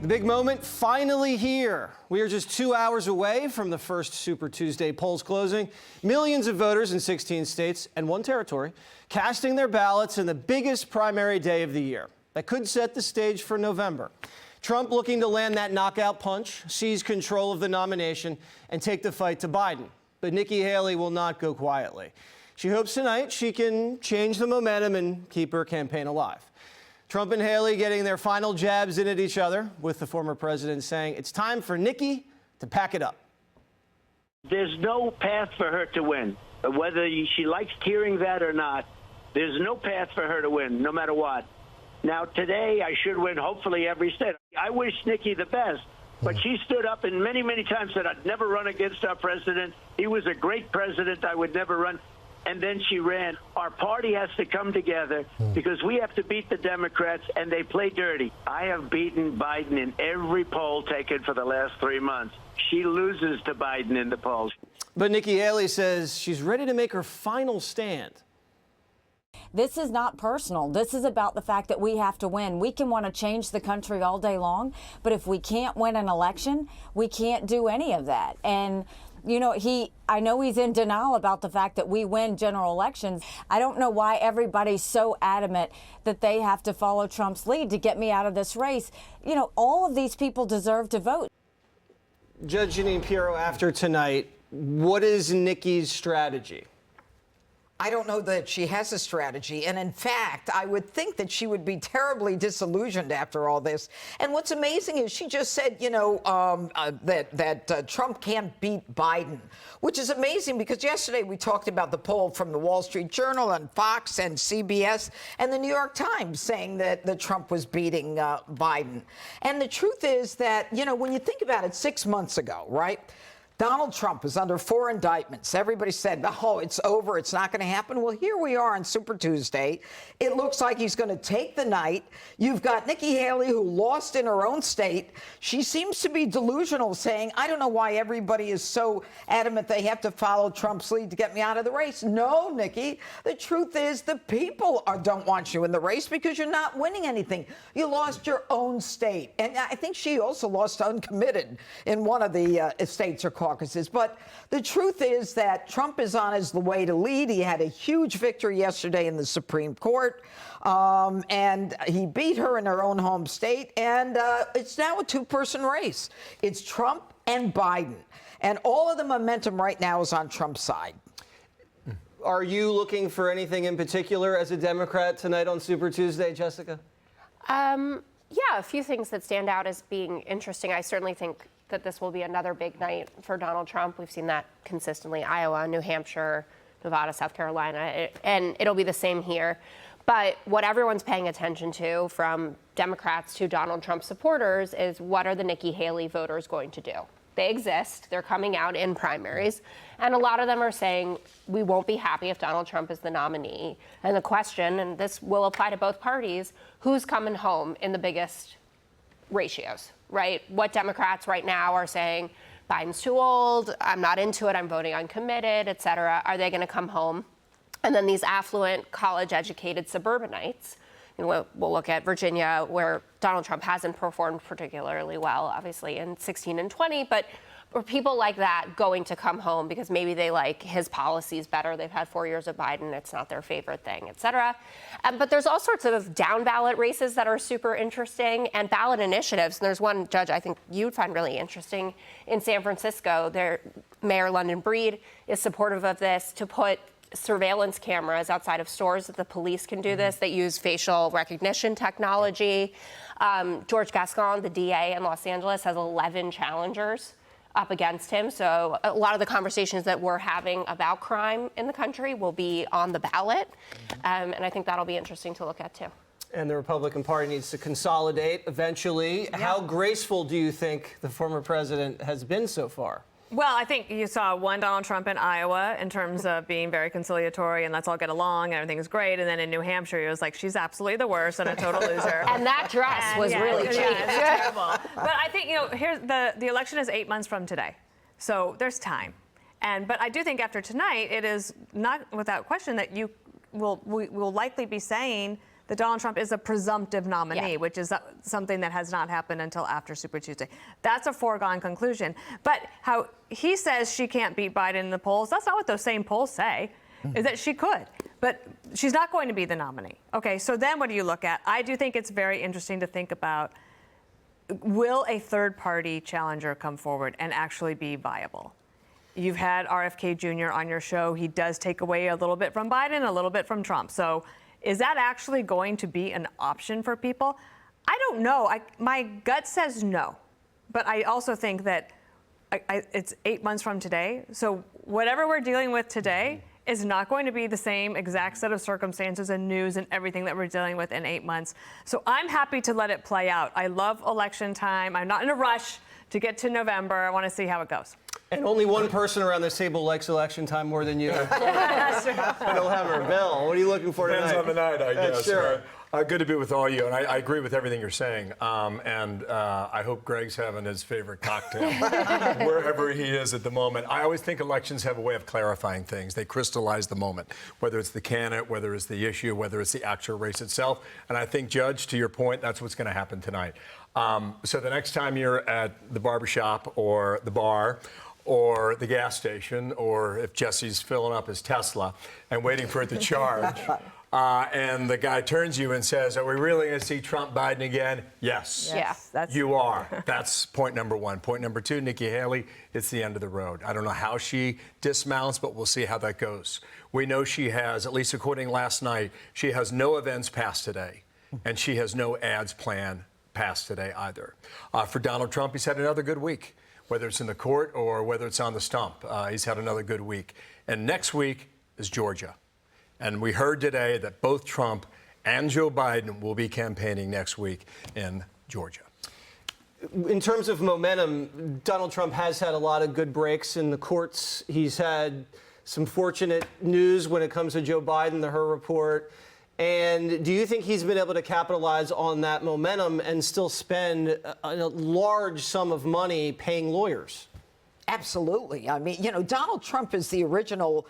The big moment finally here. We are just 2 hours away from the first Super Tuesday polls closing. Millions of voters in 16 states and one territory casting their ballots in the biggest primary day of the year. That could set the stage for November. Trump looking to land that knockout punch, seize control of the nomination, and take the fight to Biden. But Nikki Haley will not go quietly. She hopes tonight she can change the momentum and keep her campaign alive. Trump and Haley getting their final jabs in at each other, with the former president saying it's time for Nikki to pack it up. There's no path for her to win. Whether she likes hearing that or not, there's no path for her to win, no matter what. Now, today, I should win, hopefully, every state. I wish Nikki the best, but she stood up and many, many times said, I'd never run against our president. He was a great president. I would never run. And then she ran. Our party has to come together because we have to beat the Democrats, and they play dirty. I have beaten Biden in every poll taken for the last 3 months. She loses to Biden in the polls. But Nikki Haley says she's ready to make her final stand. This is not personal. This is about the fact that we have to win. We can want to change the country all day long, but if we can't win an election, we can't do any of that. And you know, I know he's in denial about the fact that we win general elections. I don't know why everybody's so adamant that they have to follow Trump's lead to get me out of this race. You know, all of these people deserve to vote. Judge Jeanine Pirro, after tonight, what is Nikki's strategy? I don't know that she has a strategy. And in fact, I would think that she would be terribly disillusioned after all this. And what's amazing is she just said, you know, that Trump can't beat Biden, which is amazing because yesterday we talked about the poll from the Wall Street Journal and Fox and CBS and the New York Times saying that Trump was beating Biden. And the truth is that, you know, when you think about it, 6 months ago, right? Donald Trump is under 4 indictments. Everybody said, oh, it's over. It's not going to happen. Well, here we are on Super Tuesday. It looks like he's going to take the night. You've got Nikki Haley, who lost in her own state. She seems to be delusional, saying, I don't know why everybody is so adamant they have to follow Trump's lead to get me out of the race. No, Nikki, the truth is the people don't want you in the race because you're not winning anything. You lost your own state. And I think she also lost uncommitted in one of the states or caucuses. But the truth is that Trump is on his way to lead. He had a huge victory yesterday in the Supreme Court, and he beat her in her own home state. And it's now a two-person race. It's Trump and Biden. And all of the momentum right now is on Trump's side. Are you looking for anything in particular as a Democrat tonight on Super Tuesday, Jessica? Yeah, a few things that stand out as being interesting. I certainly think that this will be another big night for Donald Trump. We've seen that consistently. Iowa, New Hampshire, Nevada, South Carolina, and it'll be the same here. But what everyone's paying attention to, from Democrats to Donald Trump supporters, is what are the Nikki Haley voters going to do? They exist. They're coming out in primaries. And a lot of them are saying, we won't be happy if Donald Trump is the nominee. And the question, and this will apply to both parties, who's coming home in the biggest ratios, right? What Democrats right now are saying, Biden's too old, I'm not into it, I'm voting uncommitted, et cetera. Are they going to come home? And then these affluent, college-educated suburbanites, you know, we'll look at Virginia, where Donald Trump hasn't performed particularly well, obviously, in 16 and 20, but are people like that going to come home because maybe they like his policies better? They've had 4 years of Biden. It's not their favorite thing, et cetera. But there's all sorts of down ballot races that are super interesting and ballot initiatives. And there's one, Judge, I think you'd find really interesting in San Francisco. Their Mayor London Breed is supportive of this, to put surveillance cameras outside of stores that the police can do this, that use facial recognition technology. George Gascon, the DA in Los Angeles, has 11 challengers up against him. So a lot of the conversations that we're having about crime in the country will be on the ballot. And I think that'll be interesting to look at, too. And the Republican Party needs to consolidate eventually. Yeah. How graceful do you think the former president has been so far? Well, I think you saw one Donald Trump in Iowa in terms of being very conciliatory and let's all get along and everything is great. And then in New Hampshire, he was like, she's absolutely the worst and a total loser. And that dress was really cheap. Yeah, it's terrible. But I think, you know, here's the election is 8 months from today. So there's time. But I do think after tonight, it is not without question that we will likely be saying that Donald Trump is a presumptive nominee, Yeah. which is something that has not happened until after Super Tuesday. That's a foregone conclusion. But how he says she can't beat Biden in the polls, that's not what those same polls say, is that she could. But she's not going to be the nominee. Okay, so then what do you look at? I do think it's very interesting to think about, will a third-party challenger come forward and actually be viable? You've had RFK Jr. on your show. He does take away a little bit from Biden, a little bit from Trump. So is that actually going to be an option for people? I don't know. My gut says no. But I also think that it's 8 months from today. So whatever we're dealing with today is not going to be the same exact set of circumstances and news and everything that we're dealing with in 8 months. So I'm happy to let it play out. I love election time. I'm not in a rush to get to November. I want to see how it goes. And only one person around this table likes election time more than you. Bill Hemmer. Bill, what are you looking for tonight? Depends on the night, I guess. Sure. Good to be with all you, and I agree with everything you're saying. I hope Greg's having his favorite cocktail wherever he is at the moment. I always think elections have a way of clarifying things. They crystallize the moment, whether it's the candidate, whether it's the issue, whether it's the actual race itself. And I think, Judge, to your point, that's what's going to happen tonight. So the next time you're at the barbershop or the bar or the gas station, or if Jesse's filling up his Tesla and waiting for it to charge, and the guy turns to you and says, are we really going to see Trump Biden again? Yes. Yeah. You are. That's point number one. Point number two, Nikki Haley, it's the end of the road. I don't know how she dismounts, but we'll see how that goes. We know she has, at least according to last night, she has no events past today, and she has no ads planned past today either. For Donald Trump, he's had another good week, whether it's in the court or whether it's on the stump. He's had another good week. And next week is Georgia. And we heard today that both Trump and Joe Biden will be campaigning next week in Georgia. In terms of momentum, Donald Trump has had a lot of good breaks in the courts. He's had some fortunate news when it comes to Joe Biden, the Her Report. And do you think he's been able to capitalize on that momentum and still spend a large sum of money paying lawyers? Absolutely. I mean, Donald Trump is the original,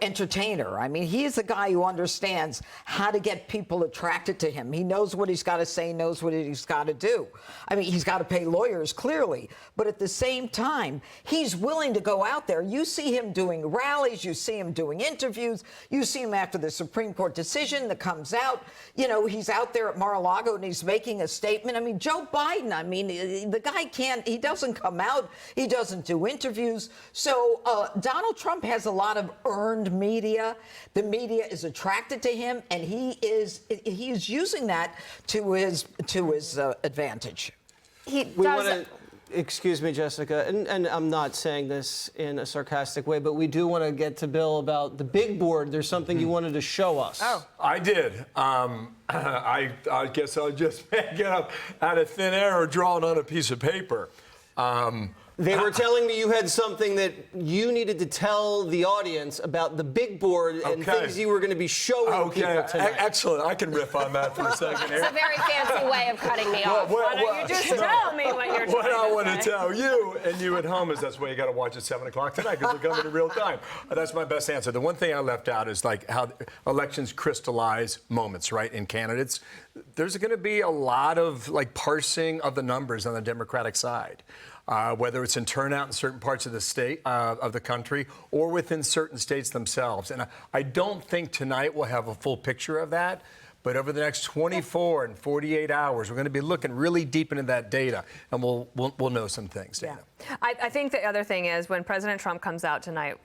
entertainer. I mean, he's a guy who understands how to get people attracted to him. He knows what he's got to say, knows what he's got to do. I mean, he's got to pay lawyers, clearly. But at the same time, he's willing to go out there. You see him doing rallies. You see him doing interviews. You see him after the Supreme Court decision that comes out. He's out there at Mar-a-Lago and he's making a statement. I mean, Joe Biden, the guy he doesn't come out. He doesn't do interviews. So Donald Trump has a lot of earned media. The media is attracted to him, and he is using that to his advantage. Excuse me, Jessica, and I'm not saying this in a sarcastic way, but we do want to get to Bill about the big board. There's something you wanted to show us. Oh, I did. I guess I'll just make it up out of thin air or draw it on a piece of paper. They were telling me you had something that you needed to tell the audience about the big board and things you were going to be showing people tonight. Excellent. I can riff on that for a second here. It's a very fancy way of cutting me off. Why don't you just tell me what you're trying to say? What I want to tell you and you at home is that's why you got to watch at 7 o'clock tonight, because we're coming in real time. That's my best answer. The one thing I left out is like how elections crystallize moments, right, in candidates. There's going to be a lot of parsing of the numbers on the Democratic side. Whether it's in turnout in certain parts of the state, of the country, or within certain states themselves. And I don't think tonight we'll have a full picture of that, but over the next 24 and 48 hours, we're going to be looking really deep into that data, and we'll know some things. Yeah. I think the other thing is when President Trump comes out tonight,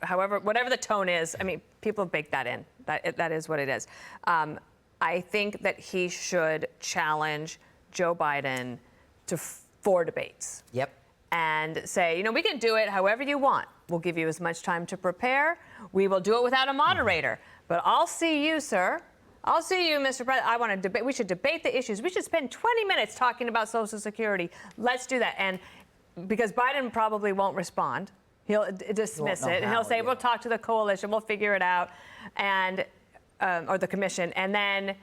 whatever the tone is, people bake that in. That is what it is. I think that he should challenge Joe Biden to 4 debates. Yep. And say, we can do it however you want. We'll give you as much time to prepare. We will do it without a moderator. But I'll see you, sir. I'll see you, Mr. President. I want to debate. We should debate the issues. We should spend 20 minutes talking about Social Security. Let's do that. And because Biden probably won't respond, he'll dismiss it, and he'll say, we'll talk to the coalition, we'll figure it out, and or the commission. And then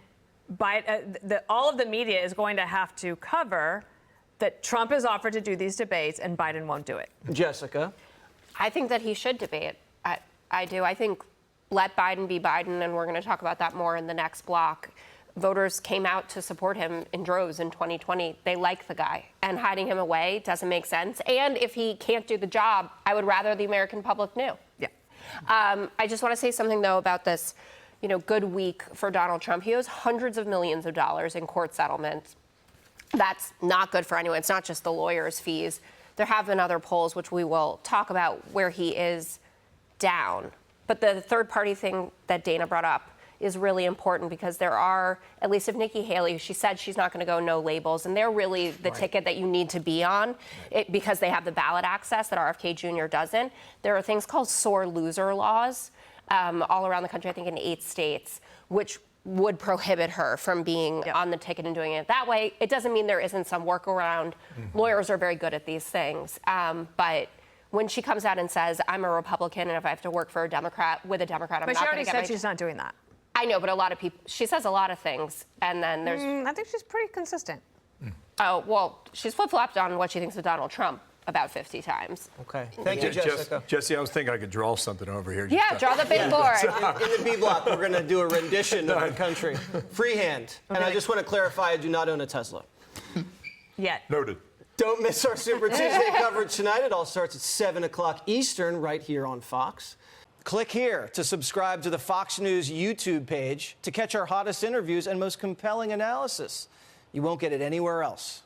all of the media is going to have to cover that Trump has offered to do these debates and Biden won't do it. Jessica? I think that he should debate. I do. I think let Biden be Biden, and we're going to talk about that more in the next block. voters came out to support him in droves in 2020. They like the guy, and hiding him away doesn't make sense. And if he can't do the job, I would rather the American public knew. Yeah. I just want to say something, though, about this, good week for Donald Trump. He owes hundreds of millions of dollars in court settlements. That's not good for anyone. It's not just the lawyers' fees. There have been other polls, which we will talk about, where he is down. But the third-party thing that Dana brought up is really important, because there are, at least if Nikki Haley, she said she's not going to go no labels, and they're really the ticket that you need to be on because they have the ballot access that RFK Jr. doesn't. There are things called sore loser laws all around the country, I think in 8 states, which would prohibit her from being on the ticket and doing it that way. It doesn't mean there isn't some workaround. Lawyers are very good at these things. But when she comes out and says, I'm a Republican, and if I have to work for a Democrat, with a Democrat, I'm But not she going to get already said she's not doing that. I know, but a lot of people, she says a lot of things, and then there's... I think she's pretty consistent. Oh, well, she's flip-flopped on what she thinks of Donald Trump about 50 times. Okay. Thank you, Jessica. Jesse, I was thinking I could draw something over here. Yeah, draw the big board. In the B block, we're going to do a rendition of the country. Freehand. And I just want to clarify, I do not own a Tesla. Yet. Noted. Don't miss our Super Tuesday coverage tonight. It all starts at 7 o'clock Eastern right here on Fox. Click here to subscribe to the Fox News YouTube page to catch our hottest interviews and most compelling analysis. You won't get it anywhere else.